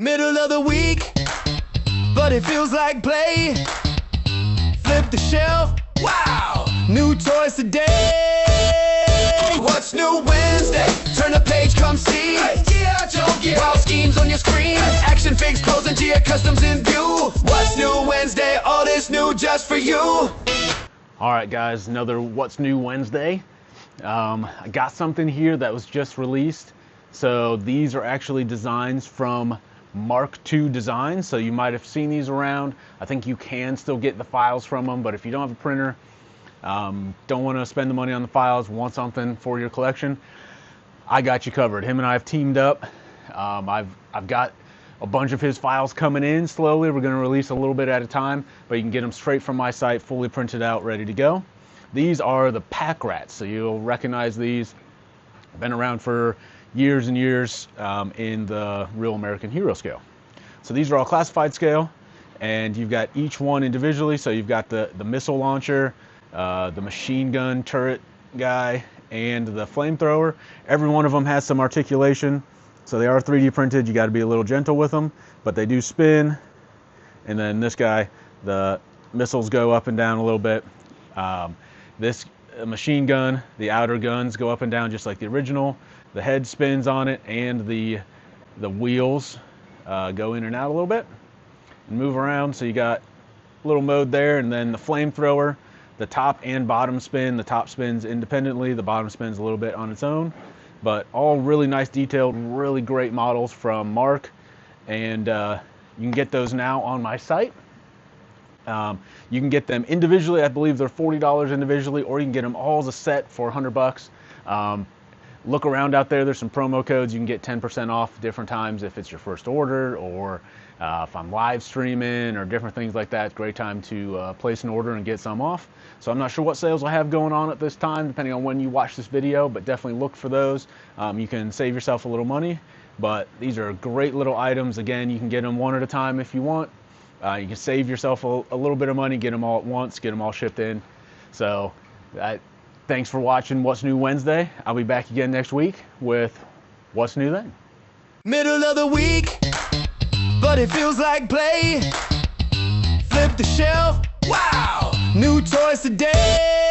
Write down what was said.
Middle of the week, but it feels like play. Flip the shelf, wow, new toys today. What's new Wednesday? Turn the page, come see. Gijoe, wild schemes on your screen. Action figures, clothes, and GA customs in view. What's new Wednesday? All this new just for you. All right, guys, another What's New Wednesday. I got something here that was just released. So these are actually designs from Mark II Designs. So you might have seen these around. I think you can still get the files from them, but if you don't have a printer, don't want to spend the money on the files, want something for your collection, I got you covered. Him and I have teamed up. I've got a bunch of his files coming in slowly. We're going to release a little bit at a time, but you can get them straight from my site, fully printed out, ready to go. These are the pack rats, so you'll recognize these. Been around for years and years in the Real American Hero scale. So these are all classified scale, and you've got each one individually. So you've got the missile launcher, the machine gun turret guy, and the flamethrower. Every one of them has some articulation, so they are 3D printed. You got to be a little gentle with them, but they do spin. And then this guy, the missiles go up and down a little bit. This machine gun, the outer guns go up and down just like the original. The head spins on it, and the wheels go in and out a little bit and move around. So you got a little mode there, and then the flamethrower, the top and bottom spin. The top spins independently, the bottom spins a little bit on its own, but all really nice, detailed, really great models from Mark. And you can get those now on my site. You can get them individually. I believe they're $40 individually, or you can get them all as a set for $100. Look around out there. There's some promo codes. You can get 10% off different times if it's your first order, or if I'm live streaming or different things like that. It's a great time to place an order and get some off. So I'm not sure what sales I have going on at this time, depending on when you watch this video, but definitely look for those. You can save yourself a little money, but these are great little items. Again, you can get them one at a time if you want. You can save yourself a little bit of money, get them all at once, get them all shipped in. So thanks for watching What's New Wednesday. I'll be back again next week with What's New Then. Middle of the week, but it feels like play. Flip the shelf, wow, new toys today.